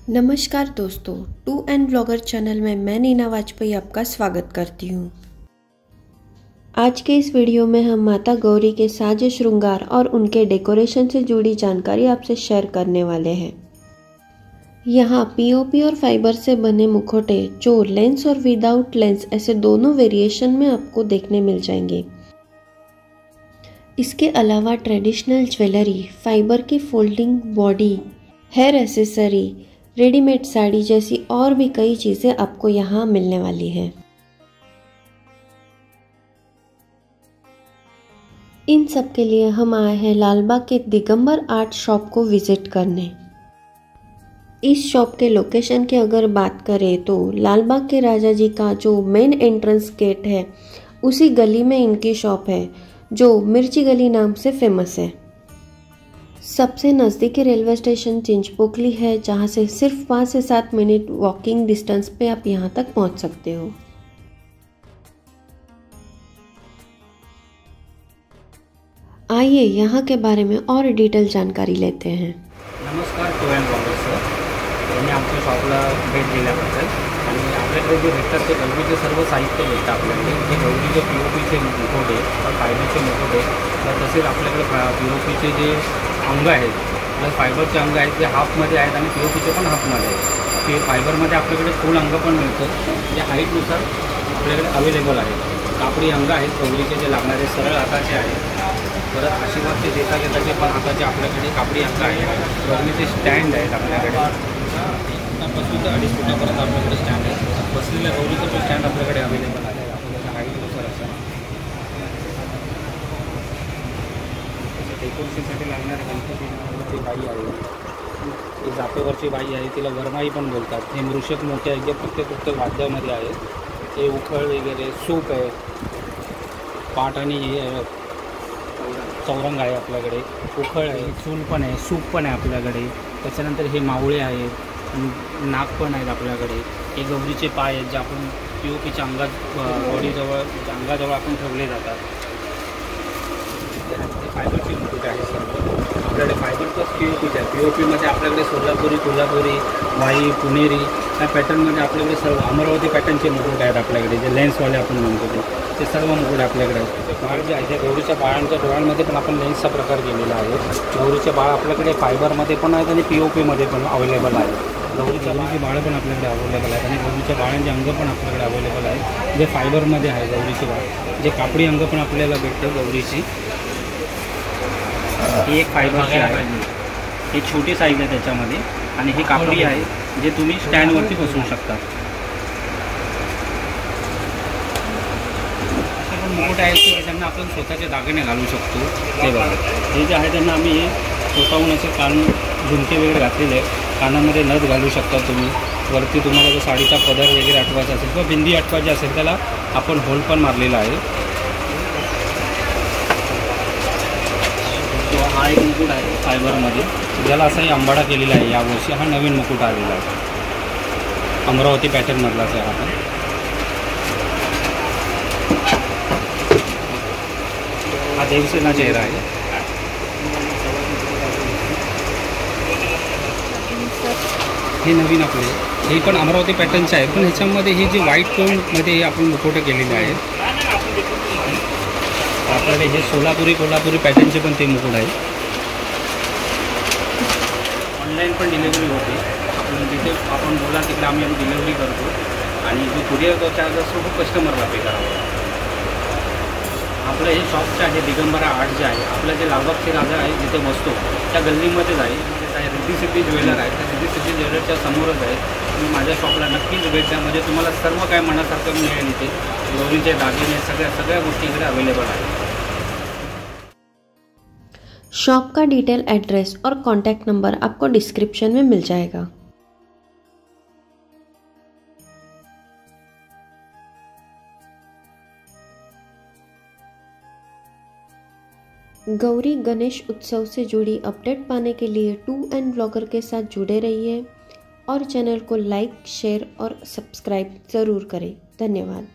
नमस्कार दोस्तों, to end blogger channel में मैं नीना वाजपेयी आपका स्वागत करती हूँ। आज के इस वीडियो में हम माता गौरी के साज श्रृंगार और उनके डेकोरेशन से जुड़ी जानकारी आपसे शेयर करने वाले हैं। यहाँ पीओपी और फाइबर से बने मुखौटे जो लेंस और विदाउट लेंस ऐसे दोनों वेरिएशन में आपको देखने मिल जाएंगे। इसके अलावा ट्रेडिशनल ज्वेलरी, फाइबर की folding body, hair accessory, readymade sari जैसी और भी कई चीजें आपको यहाँ मिलने वाली है। इन सब के लिए हम आए हैं लालबाग के दिगंबर आर्ट शॉप को विजिट करने। इस शॉप के लोकेशन की अगर बात करें तो लालबाग के राजा जी का जो मेन एंट्रेंस गेट है उसी गली में इनकी शॉप है जो मिर्ची गली नाम से फेमस है। सबसे नज़दीकी रेलवे स्टेशन चिंचपोकली है, जहां से सिर्फ 5 से 7 मिनट वॉकिंग डिस्टेंस पे आप यहां तक पहुंच सकते हो। आइए यहां के बारे में और डिटेल जानकारी लेते हैं। नमस्कार टू एंड ब्लॉगर सर, त्यांनी आमच्या शॉपला भेट दिल्याबद्दल। आणि आपल्याकडे जे भेटतात ते गौरीचे सर्व साहित्य भेटतं आपल्याकडे। जे गौरीचे पीओपीचे मुखवटे और फायबरचे मुखवटे, तसेच आपल्याकडे पीओपीचे जे अंग आहेत प्लस फायबरचे अंग आहेत जे हाफमध्ये आहेत आणि पीओपीचे पण हाफमध्ये आहेत। ते फायबरमध्ये आपल्याकडे फुल अंग पण मिळतं, जे हाईटनुसार आपल्याकडे अवेलेबल आहे। कापडी अंग आहेत गौरीचे जे लागणारे सरळ हाताचे आहेत। परत आशीर्वादचे देता घेताचे पण हाताचे आपल्याकडे कापडी अंग आहेत। गौरीचे स्टँड आहेत आपल्याकडे, 1 ते 2.5 फुटापर्यंत आपल्याकडे स्टँड आहे। बसलेल्या गौरीचं पण स्टँड आपल्याकडे अवेलेबल आहे आपल्याला हाईटनुसार असं। डेकोरेशनसाठी लागणारे गणपती बाई आहे, ही जापेवरची बाई आहे, तिला वरमाई पण बोलतात। हे मृषक मोठे आहेत जे प्रत्येक वाद्यामध्ये आहेत। हे उखळ वगैरे, सूप आहे, पाट आणि हे चौरंग आहे आपल्याकडे, उखळ आहे, चूल पण आहे, सूप पण आहे आपल्याकडे। त्याच्यानंतर हे मावळे आहेत, नाग पण आहेत आपल्याकडे। हे गौरीचे पाय आहेत जे आपण पीओपीच्या बॉडीजवळ अंगाजवळ आपण ठेवले जातात। फायबरची मुकुट आहे सर्व आपल्याकडे। फायबर प्लस पीओपीचे आहे। पीओपीमध्ये आपल्याकडे सोलापुरी, कोल्हापुरी, वाई, पुणेरी या पॅटर्नमध्ये आपल्याकडे सर्व अमरावती पॅटर्नचे मुकुट आहेत आपल्याकडे, जे लेन्सवाले आपण म्हणतो ते सर्व मुकुट आपल्याकडे आहेत। बाळ जे आहे ते गौरीच्या बाळांच्या डोळ्यांमध्ये पण आपण लेन्सचा प्रकार केलेला आहे। गौरीचे बाळ आपल्याकडे फायबरमध्ये पण आहेत आणि पीओपीमध्ये पण अवेलेबल आहे। गौरीची बाळं पण आपल्याकडे अवेलेबल आहेत आणि गौरीच्या बाळांचे अंग पण आपल्याकडे अवेलेबल आहे जे फायबरमध्ये आहे। गौरीचे बाळ जे कापडी अंग पण आपल्याला भेटतं गौरीची। ही एक फायबरची आहे, ही छोटी साईज आहे त्याच्यामध्ये, आणि ही कापडी आहे जे तुम्ही स्टँडवरती बसवू शकता। असे पण मुकुट आहेत की त्यांना आपण स्वतःचे दागिने घालू शकतो। ते बघा, हे जे आहे त्यांना आम्ही हे स्वतःहून असे कान झुमके वगैरे घातलेले आहेत। कानामध्ये नथ घालू शकता तुम्ही। वरती तुम्हाला जर साडीचा पदर वगैरे अटवायचा असेल किंवा बिंदी अटवायची असेल त्याला आपण होल पण मारलेला आहे। हा एक मुकुट आहे फायबरमध्ये, ज्याला असाही अंबाडा केलेला आहे यावर्षी। हा नवीन मुकुट आलेला आहे, अमरावती पॅटर्नमधलाच आहे हा पण। हा देवसेना चेहरा आहे। हे नवीन आपले, हे पण अमरावती पॅटर्नचे आहेत, पण ह्याच्यामध्ये हे जे व्हाईट टोनमध्ये आपण मुखवटे केलेले आहेत। आपल्याकडे हे कोल्हापुरी पॅटर्नचे पण ते मुकुट आहेत। ऑनलाईन पण डिलिव्हरी होते, आपण जिथे आपण बोला तिकडे आम्ही डिलिव्हरी करतो, आणि जो कुरिअर चार्ज असतो तो कस्टमरला पे करावा। आपलं हे शॉपचं आहे दिगंबरा आर्ट जे आहे, आपलं जे लालबागचे राजा आहे जिथे बसतो त्या गल्लीमध्येच आहे। रिद्धी सिद्धी ज्वेलर आहे, त्या रिद्धी सिद्धी ज्वेलरच्या समोरच आहे। तुम्ही माझ्या शॉपला नक्कीच भेट द्या, म्हणजे तुम्हाला सर्व काय मनासारखं मिळेल इथे। गौरीचे दागिने सगळ्या गोष्टी इकडे अवेलेबल आहेत। शॉप का डिटेल एड्रेस और कॉन्टैक्ट नंबर आपको डिस्क्रिप्शन में मिल जाएगा। गौरी गणेश उत्सव से जुड़ी अपडेट पाने के लिए टू एंड ब्लॉगर के साथ जुड़े रहिए और चैनल को लाइक, शेयर और सब्सक्राइब ज़रूर करें। धन्यवाद।